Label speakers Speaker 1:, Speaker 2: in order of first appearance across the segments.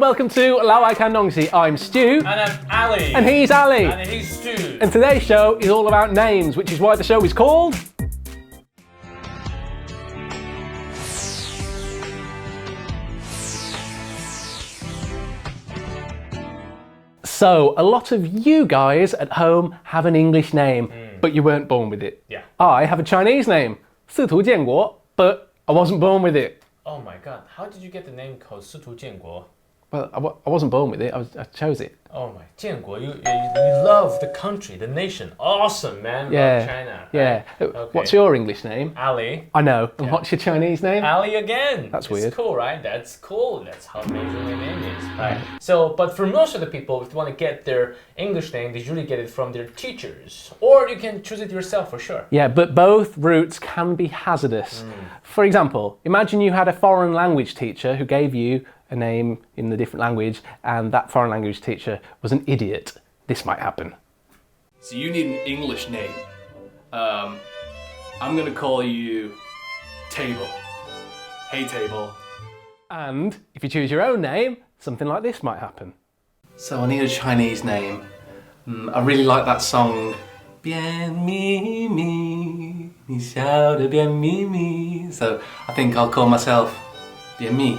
Speaker 1: welcome to 老外看东西. I'm Stu.
Speaker 2: And I'm Ali.
Speaker 1: And he's Ali.
Speaker 2: And he's Stu.
Speaker 1: And today's show is all about names, which is why the show is called... So, a lot of you guys at home have an English name, but you weren't born with it.
Speaker 2: Yeah.
Speaker 1: I have a Chinese name, 司徒建国, but I wasn't born with it.
Speaker 2: Oh my god, how did you get the name called 司徒建国?
Speaker 1: Well, I wasn't born with it, I chose it.
Speaker 2: Oh my, 建国, you love the country, the nation. Awesome, man.
Speaker 1: Yeah.
Speaker 2: Love China.
Speaker 1: Yeah.
Speaker 2: Okay.
Speaker 1: What's your English name?
Speaker 2: Ali.
Speaker 1: I know. And what's your Chinese name?
Speaker 2: Ali again.
Speaker 1: That's
Speaker 2: it's
Speaker 1: weird.
Speaker 2: Cool, right? That's cool. That's how amazing my name is. Right. So, but for most of the people, if they want to get their English name, they usually get it from their teachers. Or you can choose it yourself for sure.
Speaker 1: Yeah, but both routes can be hazardous. For example, imagine you had a foreign language teacher who gave you a name in a different language and that foreign language teacher was an idiot. This might happen. So you need an English name. I'm going to call you Table. Hey Table. And if you choose your own name, something like this might happen. So I need a Chinese name. I really like that song. 变咪咪，你笑得变咪咪. So I think I'll call myself 变咪.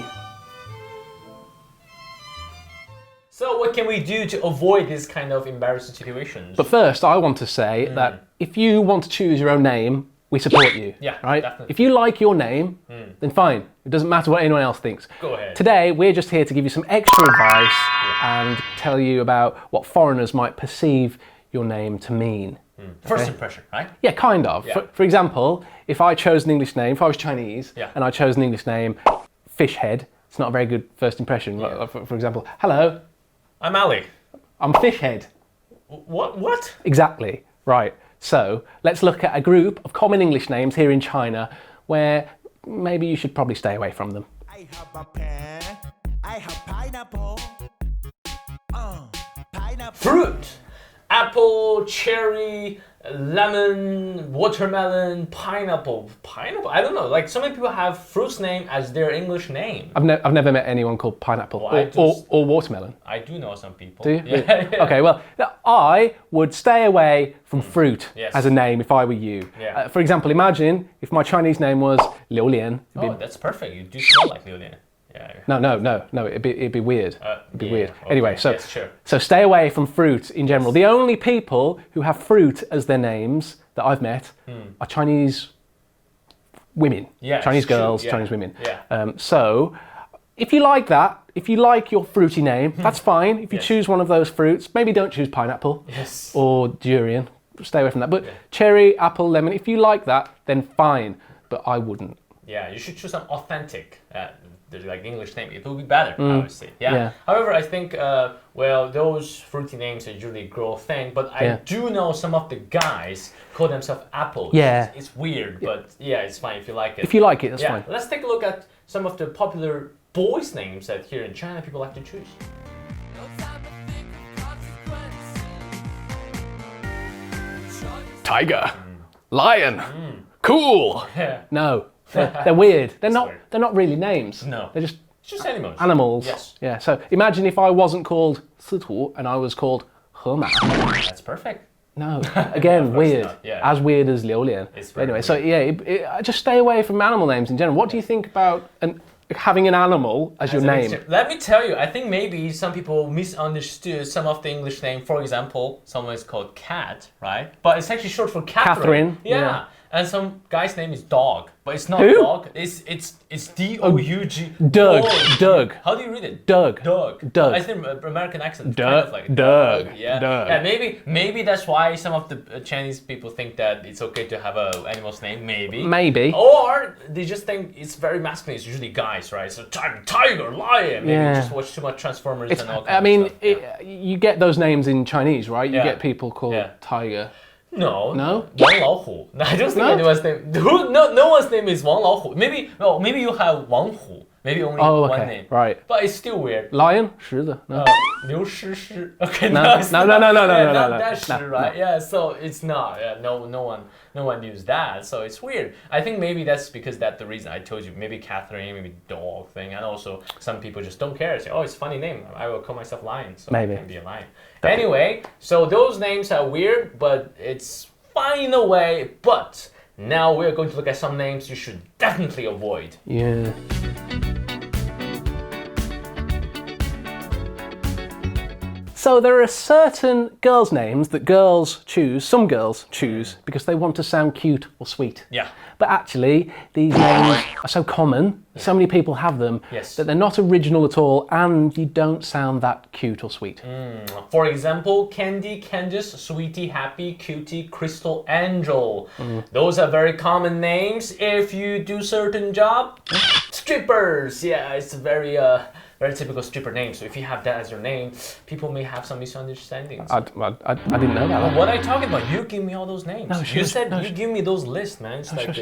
Speaker 2: So what can we do to avoid this kind of embarrassing situations?
Speaker 1: But first, I want to say that if you want to choose your own name, we support you.
Speaker 2: Yeah,
Speaker 1: right?
Speaker 2: definitely.
Speaker 1: If you like your name, then fine. It doesn't matter what anyone else thinks.
Speaker 2: Go ahead.
Speaker 1: Today, we're just here to give you some extra advice and tell you about what foreigners might perceive your name to mean.
Speaker 2: First impression, right?
Speaker 1: Yeah, kind of.
Speaker 2: Yeah.
Speaker 1: For example, if I chose an English name, if I was Chinese, and I chose an English name, Fishhead, it's not a very good first impression.
Speaker 2: Yeah.
Speaker 1: For example, hello,
Speaker 2: I'm Ali.
Speaker 1: I'm Fishhead.
Speaker 2: What?
Speaker 1: Exactly, right. So let's look at a group of common English names here in China where maybe you should probably stay away from them.
Speaker 3: I have a pear, I have pineapple. Pineapple.
Speaker 2: Fruit. Apple, cherry, lemon, watermelon, pineapple. Pineapple? I don't know. Like so many people have fruit's name as their English name.
Speaker 1: I've never met anyone called pineapple
Speaker 2: Well,
Speaker 1: or watermelon.
Speaker 2: I do know some people.
Speaker 1: Do you?
Speaker 2: Yeah.
Speaker 1: Okay, well, I would stay away from fruit
Speaker 2: Yes.
Speaker 1: as a name if I were you.
Speaker 2: Yeah.
Speaker 1: For example, imagine if my Chinese name was Liu Lian.
Speaker 2: Oh, that's perfect. You do smell like Liu Lian. Yeah.
Speaker 1: No, it'd be weird. It'd be weird.
Speaker 2: Okay.
Speaker 1: Anyway, so
Speaker 2: Yes, sure.
Speaker 1: so stay away from fruit in general. The only people who have fruit as their names that I've met are Chinese women,
Speaker 2: Yeah,
Speaker 1: Chinese
Speaker 2: it's true,
Speaker 1: girls,
Speaker 2: yeah.
Speaker 1: Chinese women.
Speaker 2: Yeah.
Speaker 1: So if you like that, if you like your fruity name, that's fine. If you
Speaker 2: Yes.
Speaker 1: choose one of those fruits, maybe don't choose pineapple
Speaker 2: Yes.
Speaker 1: or durian. Stay away from that. But cherry, apple, lemon, if you like that, then fine. But I wouldn't.
Speaker 2: Yeah, you should choose some authentic, like English name. It will be better, I would say.
Speaker 1: Yeah.
Speaker 2: However, I think, those fruity names are usually girl thing. But I do know some of the guys call themselves apples.
Speaker 1: Yeah.
Speaker 2: It's weird, but yeah, it's fine if you like it.
Speaker 1: If you like it, that's fine.
Speaker 2: Let's take a look at some of the popular boys' names that here in China people like to choose.
Speaker 1: Tiger, lion, cool.
Speaker 2: Yeah.
Speaker 1: No, they're weird. They're not.
Speaker 2: weird.
Speaker 1: They're not really names.
Speaker 2: No.
Speaker 1: They're just
Speaker 2: It's just animals.
Speaker 1: animals.
Speaker 2: Yes.
Speaker 1: Yeah. So imagine if I wasn't called 司徒 and I was called 河马.
Speaker 2: That's perfect.
Speaker 1: No. Again,
Speaker 2: course
Speaker 1: weird.
Speaker 2: not, yeah.
Speaker 1: As weird as Liu Lian.
Speaker 2: It's very
Speaker 1: Anyway, so yeah, just stay away from animal names in general. What do you think about having an animal as your name?
Speaker 2: Let me tell you, I think maybe some people misunderstood some of the English name. For example, someone is called Cat, right? But it's actually short for Catherine.
Speaker 1: Yeah.
Speaker 2: And some guy's name is Dog, but it's not
Speaker 1: Who?
Speaker 2: Dog. It's D-O-U-G.
Speaker 1: Doug.
Speaker 2: Oh,
Speaker 1: Doug.
Speaker 2: How do you read it?
Speaker 1: Doug.
Speaker 2: Doug.
Speaker 1: Doug.
Speaker 2: I think American accent.
Speaker 1: Doug.
Speaker 2: Kind of like
Speaker 1: Doug.
Speaker 2: Yeah.
Speaker 1: Doug.
Speaker 2: Yeah. Maybe that's why some of the Chinese people think that it's okay to have an animal's name. Maybe.
Speaker 1: Or
Speaker 2: They just think it's very masculine. It's usually guys, right? So tiger, lion. Maybe
Speaker 1: Yeah.
Speaker 2: you just watch too much Transformers and all.
Speaker 1: I mean,
Speaker 2: kind of stuff.
Speaker 1: you get those names in Chinese, right? You
Speaker 2: Yeah.
Speaker 1: get people called
Speaker 2: Yeah.
Speaker 1: Tiger.
Speaker 2: No.
Speaker 1: No?
Speaker 2: Wang Laohu. I don't think
Speaker 1: No?
Speaker 2: anyone's name. No one's name is Wang Laohu. Maybe you have Wang Hu. Maybe only
Speaker 1: Oh,
Speaker 2: one
Speaker 1: okay,
Speaker 2: name.
Speaker 1: right.
Speaker 2: But it's still weird.
Speaker 1: Lion? 狮子? No.
Speaker 2: 刘诗诗. Okay,
Speaker 1: No,
Speaker 2: no, it's
Speaker 1: no,
Speaker 2: not,
Speaker 1: no, no, no,
Speaker 2: yeah,
Speaker 1: no,
Speaker 2: not
Speaker 1: no,
Speaker 2: that
Speaker 1: no,
Speaker 2: shit, right? Yeah, so it's not. Yeah, no one used that. So it's weird. I think maybe that's because that's the reason I told you. Maybe Catherine, maybe dog thing, and also some people just don't care. Say, oh, it's a funny name. I will call myself Lion. So
Speaker 1: Maybe.
Speaker 2: I can be a lion. Anyway, so those names are weird, but it's fine in a way. But now we're going to look at some names you should definitely avoid.
Speaker 1: Yeah. So there are certain girls' names that some girls choose because they want to sound cute or sweet.
Speaker 2: Yeah.
Speaker 1: But actually, these names are so common, so many people have them,
Speaker 2: Yes.
Speaker 1: that they're not original at all, and you don't sound that cute or sweet.
Speaker 2: For example, Candy, Candice, Sweetie, Happy, Cutie, Crystal, Angel. Those are very common names if you do certain job. Strippers, yeah, it's a very typical stripper name. So if you have that as your name, people may have some misunderstandings.
Speaker 1: I didn't know that.
Speaker 2: What are you talking about? You give me all those names.
Speaker 1: No,
Speaker 2: you said
Speaker 1: no,
Speaker 2: you give me those lists, man. It's like,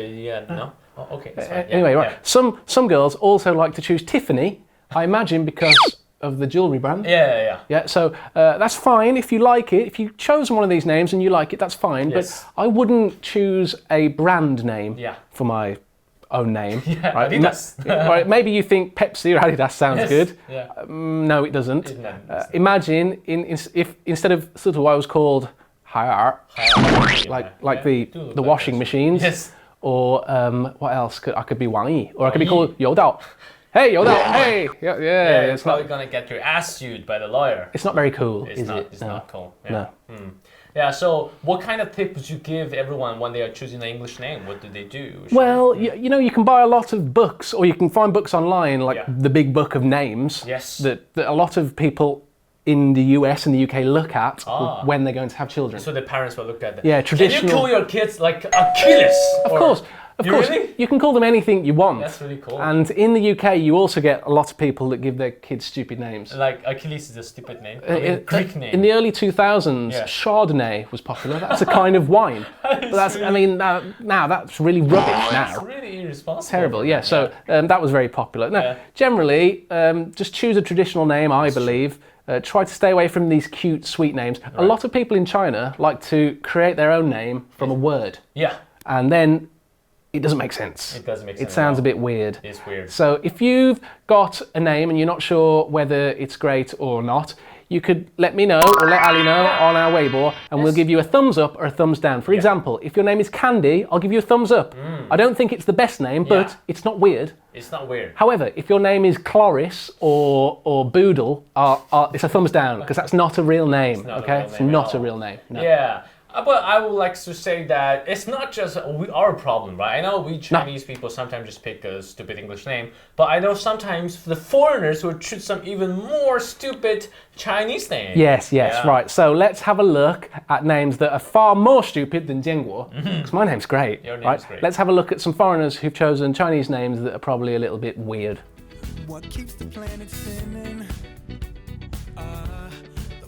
Speaker 2: no? Oh, okay, that's fine. Yeah,
Speaker 1: Anyway, right.
Speaker 2: yeah.
Speaker 1: Some girls also like to choose Tiffany, I imagine because of the jewellery brand.
Speaker 2: Yeah.
Speaker 1: Yeah, so that's fine if you like it. If you've chosen one of these names and you like it, that's fine.
Speaker 2: Yes.
Speaker 1: But I wouldn't choose a brand name
Speaker 2: Yeah.
Speaker 1: for my own name.
Speaker 2: Yeah,
Speaker 1: right?
Speaker 2: Adidas.
Speaker 1: Right, maybe you think Pepsi or Adidas sounds
Speaker 2: Yes,
Speaker 1: good.
Speaker 2: yeah.
Speaker 1: No, it doesn't.
Speaker 2: It's not.
Speaker 1: Imagine if instead of sort of I was called Hayar, like the washing machines.
Speaker 2: Yes.
Speaker 1: Or what else? I could be Wang Yi, or I could be called You Dao. Hey, You Dao. Hey, yeah.
Speaker 2: You're
Speaker 1: It's
Speaker 2: probably
Speaker 1: not.
Speaker 2: gonna get your ass sued by the lawyer.
Speaker 1: It's not very cool,
Speaker 2: It's
Speaker 1: is
Speaker 2: not.
Speaker 1: it?
Speaker 2: It's
Speaker 1: No.
Speaker 2: not cool. Yeah.
Speaker 1: No.
Speaker 2: Yeah. So, what kind of tip would you give everyone when they are choosing an English name? What do they do?
Speaker 1: Well, you know, you can buy a lot of books, or you can find books online, like
Speaker 2: Yeah.
Speaker 1: the Big Book of Names.
Speaker 2: Yes.
Speaker 1: That a lot of people in the US and the UK look at when they're going to have children.
Speaker 2: So the parents will look at that.
Speaker 1: Yeah,
Speaker 2: Can
Speaker 1: traditional.
Speaker 2: you call your kids like Achilles?
Speaker 1: Of course. Of course,
Speaker 2: Really?
Speaker 1: you can call them anything you want.
Speaker 2: That's really cool.
Speaker 1: And in the UK, you also get a lot of people that give their kids stupid names.
Speaker 2: Like Achilles is a stupid name. I mean, Greek name.
Speaker 1: In the early 2000s,
Speaker 2: Yeah.
Speaker 1: Chardonnay was popular. That's a kind of wine. But that's, I mean, now that's really rubbish
Speaker 2: It's
Speaker 1: now.
Speaker 2: really irresponsible.
Speaker 1: Terrible, yeah. So that was very popular. No,
Speaker 2: Yeah.
Speaker 1: generally, just choose a traditional name, I believe. Try to stay away from these cute, sweet names. A lot of people in China like to create their own name from a word.
Speaker 2: Yeah.
Speaker 1: And then it doesn't make sense.
Speaker 2: It doesn't make sense.
Speaker 1: It sounds
Speaker 2: at
Speaker 1: a bit weird.
Speaker 2: all. It's weird.
Speaker 1: So if you've got a name and you're not sure whether it's great or not, you could let me know or let Ali know on our Weibo, and we'll give you a thumbs up or a thumbs down. For example, if your name is Candy, I'll give you a thumbs up. I don't think it's the best name, but
Speaker 2: Yeah.
Speaker 1: it's not weird.
Speaker 2: It's not weird.
Speaker 1: However, if your name is Cloris or Boodle, it's a thumbs down because that's not a real name.
Speaker 2: not a
Speaker 1: Okay,
Speaker 2: real
Speaker 1: it's
Speaker 2: name at
Speaker 1: not a
Speaker 2: all.
Speaker 1: real name. No.
Speaker 2: Yeah. But I would like to say that it's not just our problem, right? I know we Chinese people sometimes just pick a stupid English name, but I know sometimes the foreigners would choose some even more stupid Chinese name.
Speaker 1: Yes,
Speaker 2: Yeah.
Speaker 1: right. So let's have a look at names that are far more stupid than Jianguo, because my name's great.
Speaker 2: Your name's
Speaker 1: right?
Speaker 2: great.
Speaker 1: Let's have a look at some foreigners who've chosen Chinese names that are probably a little bit weird.
Speaker 3: What keeps the planet spinning?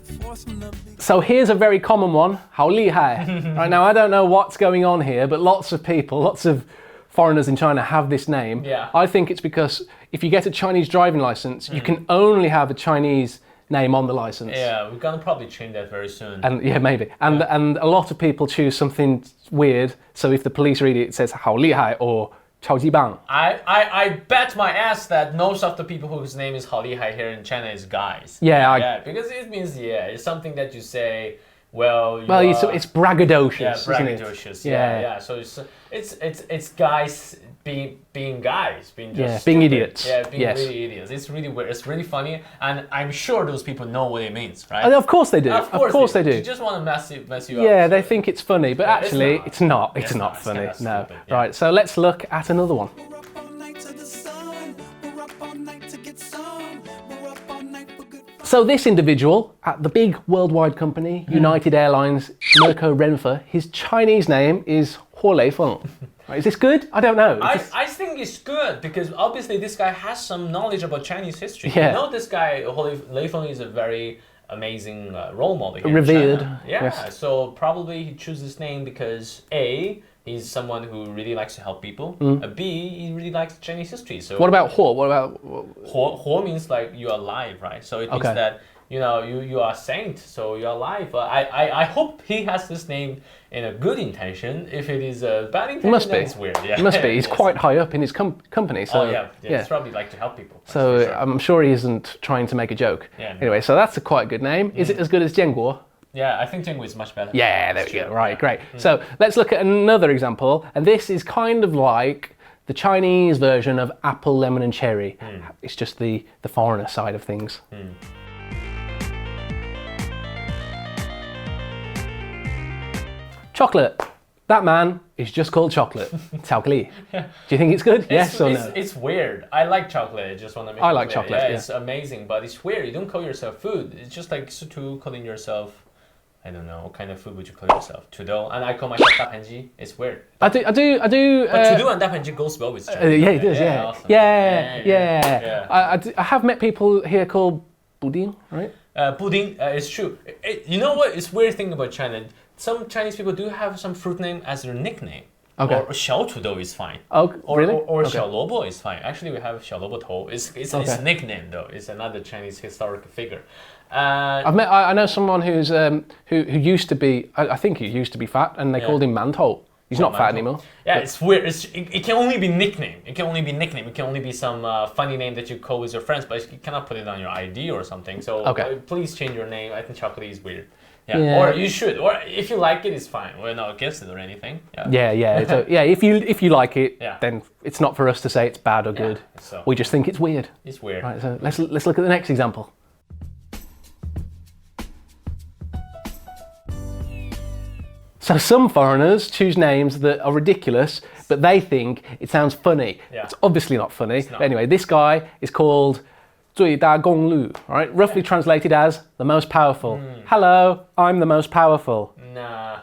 Speaker 3: The force from the big
Speaker 1: So here's a very common one, 好厉害. Right now, I don't know what's going on here, but lots of people, lots of foreigners in China have this name.
Speaker 2: Yeah.
Speaker 1: I think it's because if you get a Chinese driving license, you can only have a Chinese name on the license.
Speaker 2: Yeah, we're gonna probably change that very soon.
Speaker 1: And yeah, maybe. And a lot of people choose something weird. So if the police read it, it says 好厉害 or 超级棒.
Speaker 2: I bet my ass that most of the people whose name is Hao Lihai here in China is guys.
Speaker 1: Yeah,
Speaker 2: because it means it's something that you say. Well,
Speaker 1: It's braggadocious,
Speaker 2: yeah,
Speaker 1: isn't it?
Speaker 2: braggadocious.
Speaker 1: Yeah.
Speaker 2: Yeah. So it's guys being guys, being just
Speaker 1: Yeah, being
Speaker 2: stupid.
Speaker 1: idiots.
Speaker 2: Yeah, being
Speaker 1: Yes.
Speaker 2: really idiots. It's really weird. It's really funny, and I'm sure those people know what it means, right?
Speaker 1: And of course they do.
Speaker 2: Of course
Speaker 1: they do.
Speaker 2: They just want to mess you up.
Speaker 1: Yeah, they think it's funny, but
Speaker 2: Yeah, it's
Speaker 1: actually
Speaker 2: not.
Speaker 1: it's not.
Speaker 2: Yeah,
Speaker 1: It's
Speaker 2: it's
Speaker 1: not
Speaker 2: not. It's
Speaker 1: funny.
Speaker 2: kinda
Speaker 1: No.
Speaker 2: stupid, yeah.
Speaker 1: Right. So let's look at another one.
Speaker 3: We're up all night to the sun. We're up all night to get some. We're up all night for good fun.
Speaker 1: So this individual at the big worldwide company, United Airlines, Mirko Renfer, his Chinese name is Huo Leifeng. Right, is this good? I don't know.
Speaker 2: I think it's good because obviously this guy has some knowledge about Chinese history.
Speaker 1: Yeah.
Speaker 2: You know, this guy Lei Feng is a very amazing role model here
Speaker 1: Revered,
Speaker 2: in China. Yeah,
Speaker 1: yes.
Speaker 2: so probably he chose this name because A, he's someone who really likes to help people. B, he really likes Chinese history. So
Speaker 1: What about 火? What about...
Speaker 2: Huo means like you're alive, right? So it means that you are a saint, so you're alive. I hope he has this name in a good intention. If it is a bad intention, then it's weird. Yeah.
Speaker 1: It must be. He's quite high up in his company. So,
Speaker 2: It's probably like to help people.
Speaker 1: So
Speaker 2: for sure.
Speaker 1: I'm sure he isn't trying to make a joke.
Speaker 2: Yeah.
Speaker 1: Anyway, so that's a quite good name. Is it as good as 建国?
Speaker 2: Yeah, I think Jinggu is much better.
Speaker 1: Yeah, there we go. Right, great. So let's look at another example. And this is kind of like the Chinese version of apple, lemon and cherry. It's just the foreigner side of things. Chocolate. That man is just called chocolate. 巧克力. Do you think it's good? Yes or no?
Speaker 2: It's weird. I like chocolate. I just want to make
Speaker 1: I
Speaker 2: it
Speaker 1: like
Speaker 2: clear.
Speaker 1: chocolate, yeah.
Speaker 2: It's amazing, but it's weird. You don't call yourself food. It's just like to calling yourself, I don't know, what kind of food would you call yourself? Tudou. And I call myself dapanji. It's weird.
Speaker 1: I do.
Speaker 2: But tudou and dapanji goes well with Chinese.
Speaker 1: Yeah, it does. Yeah,
Speaker 2: awesome.
Speaker 1: yeah. I have met people here called buding, right?
Speaker 2: Pudding, it's true. You know what? It's weird thing about China. Some Chinese people do have some fruit name as their nickname.
Speaker 1: Okay.
Speaker 2: Or 小土豆 is fine.
Speaker 1: Oh, really?
Speaker 2: Or
Speaker 1: Okay.
Speaker 2: 小萝卜 is fine. Actually, we have 小萝卜头. It's a nickname though. It's another Chinese historical figure.
Speaker 1: I know someone who's who used to be. I think he used to be fat, and they called him Mantou. He's not fat anymore.
Speaker 2: Yeah, it's weird. It can only be nickname. It can only be nickname. It can only be some funny name that you call with your friends, but you cannot put it on your ID or something. So please change your name. I think chocolate is weird. Yeah. Or you should. Or if you like it, it's fine. We're not against it or anything.
Speaker 1: Yeah. So, if you like it, then it's not for us to say it's bad or good.
Speaker 2: So
Speaker 1: We just think it's weird.
Speaker 2: it's weird.
Speaker 1: Right. So let's look at the next example. So some foreigners choose names that are ridiculous, but they think it sounds funny.
Speaker 2: Yeah.
Speaker 1: It's obviously not funny.
Speaker 2: not.
Speaker 1: But anyway, this guy is called 最大公路, right? Roughly translated as the most powerful. Hello, I'm the most powerful.
Speaker 2: No.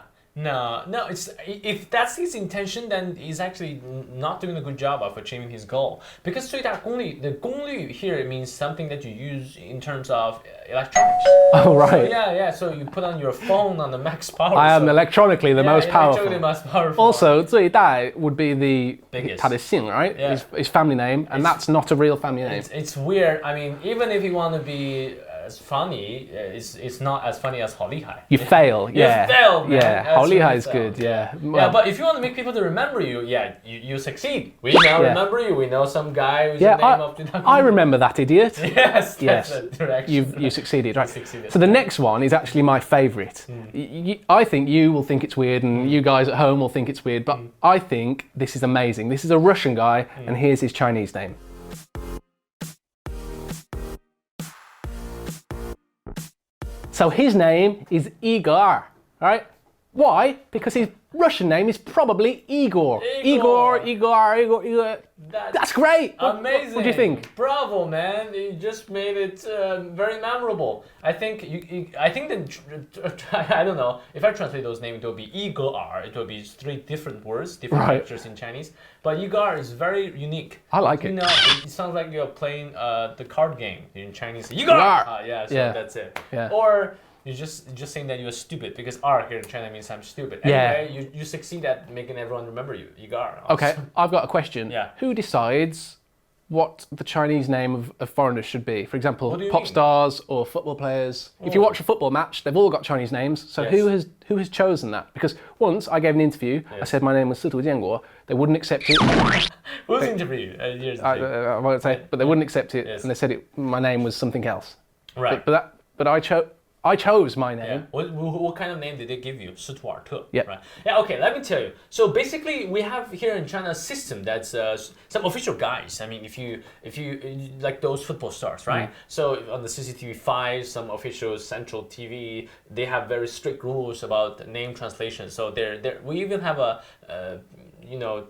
Speaker 2: It's if that's his intention, then he's actually not doing a good job of achieving his goal. Because 最大公里, the 功率 here means something that you use in terms of electronics.
Speaker 1: Oh, right.
Speaker 2: So you put on your phone on the max power.
Speaker 1: I am electronically the most powerful.
Speaker 2: Electronically most powerful.
Speaker 1: Also, 最大 would be the
Speaker 2: Biggest.
Speaker 1: 他的姓, right?
Speaker 2: Yeah.
Speaker 1: His family name, and that's not a real family name.
Speaker 2: It's weird. I mean, even if you want to be as funny, it's not as funny as 好厉害.
Speaker 1: You fail, yeah.
Speaker 2: You fail, man.
Speaker 1: Yeah,
Speaker 2: That's
Speaker 1: 好厉害
Speaker 2: really
Speaker 1: is
Speaker 2: fail.
Speaker 1: good, yeah.
Speaker 2: Yeah, but if you want to make people to remember you, you succeed. We now remember you. We know some guy who's the name of the
Speaker 1: I remember that idiot.
Speaker 2: Yes,
Speaker 1: Yes.
Speaker 2: that's the direction.
Speaker 1: You succeeded, right?
Speaker 2: Succeeded.
Speaker 1: So the next one is actually my favourite. I think you will think it's weird, and you guys at home will think it's weird, but I think this is amazing. This is a Russian guy, and here's his Chinese name. So his name is Igor, right? Why? Because his Russian name is probably Igor. Igor. That's great.
Speaker 2: Amazing.
Speaker 1: What do you think?
Speaker 2: Bravo, man! You just made it very memorable. I think I think that I don't know if I translate those names, it will be Igor. It will be 3 different words, different characters in Chinese. But Igor is very unique.
Speaker 1: I like it.
Speaker 2: You know, it sounds like you're playing the card game in Chinese. Igor. That's it.
Speaker 1: Yeah.
Speaker 2: Or you're just saying that you're stupid because R here in China means I'm stupid. Anyway, you succeed at making everyone remember you. Igor.
Speaker 1: Okay, I've got a question.
Speaker 2: Yeah.
Speaker 1: Who decides what the Chinese name of foreigners should be? For example,
Speaker 2: What do you
Speaker 1: pop
Speaker 2: mean?
Speaker 1: stars or football players. If you watch a football match, they've all got Chinese names. So
Speaker 2: Yes.
Speaker 1: who has chosen that? Because once I gave an interview, I said my name was Situ Jianguo. They wouldn't accept it.
Speaker 2: Who's interviewed? Here's the thing.
Speaker 1: I won't say, but they wouldn't accept it,
Speaker 2: Yes.
Speaker 1: and they said my name was something else.
Speaker 2: Right.
Speaker 1: But I chose my name.
Speaker 2: What kind of name did they give you? 司徒尔特.
Speaker 1: Yeah.
Speaker 2: Right. Yeah. Okay. Let me tell you. So basically, we have here in China a system that's some official guides. I mean, if you like those football stars, right? So on the CCTV5, some official central TV, they have very strict rules about name translation. So we even have a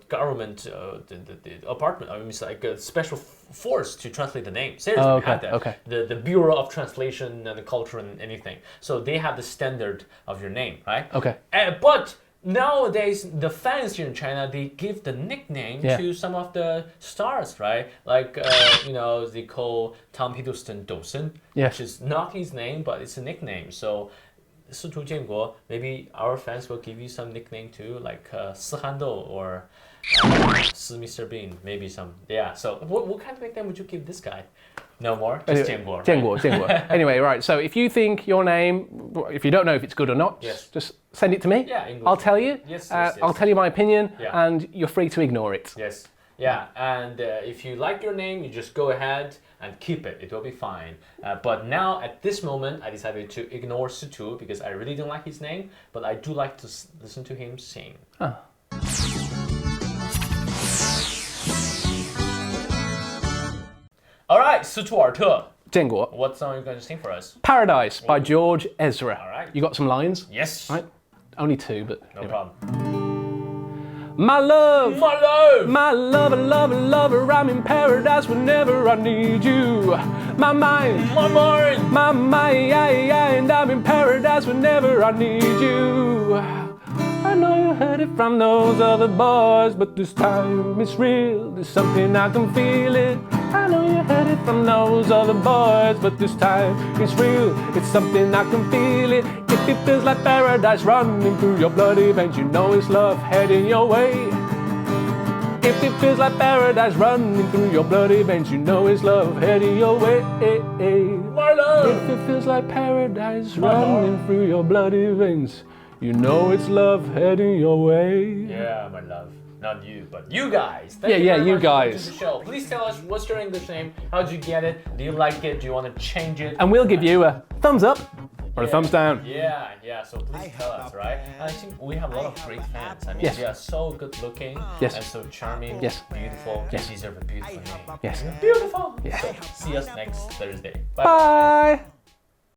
Speaker 2: government the apartment. I mean, it's like a special force to translate the name. Seriously, we have that.
Speaker 1: Okay.
Speaker 2: The Bureau of Translation and the Culture and anything. So they have the standard of your name, right?
Speaker 1: Okay.
Speaker 2: But nowadays, the fans here in China, they give the nickname to some of the stars, right? Like, they call Tom Hiddleston Dawson,
Speaker 1: Yes.
Speaker 2: which is not his name, but it's a nickname. So 司徒建国, maybe our fans will give you some nickname too, like 四憨豆 or 是 Mr. Bean, maybe some. Yeah, so what kind of nickname would you give this guy? No more? Just 建国.
Speaker 1: Jianguo. Anyway, right, so if you think your name, if you don't know if it's good or not,
Speaker 2: Yes.
Speaker 1: just send it to me.
Speaker 2: Yeah, English.
Speaker 1: I'll tell you.
Speaker 2: Yes,
Speaker 1: I'll tell you my opinion,
Speaker 2: Yeah.
Speaker 1: and you're free to ignore it.
Speaker 2: Yes. Yeah, and if you like your name, you just go ahead and keep it. It will be fine. But now, at this moment, I decided to ignore Sutu because I really don't like his name, but I do like to listen to him sing. All right, Sutu Arthur.
Speaker 1: Jianguo.
Speaker 2: What song are you going to sing for us?
Speaker 1: Paradise by George Ezra.
Speaker 2: All right.
Speaker 1: You got some lines?
Speaker 2: Yes.
Speaker 1: Right. Only two, but
Speaker 2: No problem.
Speaker 1: My love,
Speaker 2: My love!
Speaker 1: my lover, lover, lover, I'm in paradise whenever I need you. My mind,
Speaker 2: My mind!
Speaker 1: my mind, I'm in paradise whenever I need you. I know you heard it from those other boys, but this time it's real. There's something I can feel it. I know you heard it from those other boys, but this time it's real. It's something I can feel it. If it feels like paradise running through your bloody veins, you know it's love heading your way. If it feels like paradise running through your bloody veins, you know it's love heading your way.
Speaker 2: My love!
Speaker 1: If it feels like paradise running through your bloody veins, you know it's love heading your way.
Speaker 2: Yeah, my love. Not you, but you guys. Thank
Speaker 1: Yeah,
Speaker 2: you
Speaker 1: yeah,
Speaker 2: very
Speaker 1: you
Speaker 2: much for coming
Speaker 1: guys.
Speaker 2: to the show. Please tell us what's your English name. How'd you get it? Do you like it? Do you want to change it?
Speaker 1: And we'll give you a thumbs up or a thumbs down.
Speaker 2: Yeah, yeah. So please tell us, right? And I think we have a lot of great fans. I mean,
Speaker 1: Yes.
Speaker 2: they are so good looking
Speaker 1: Yes.
Speaker 2: and so charming,
Speaker 1: Yes.
Speaker 2: beautiful.
Speaker 1: Yes.
Speaker 2: They deserve a beautiful name.
Speaker 1: Yes.
Speaker 2: Beautiful.
Speaker 1: Yes.
Speaker 2: So see us next Thursday.
Speaker 1: Bye.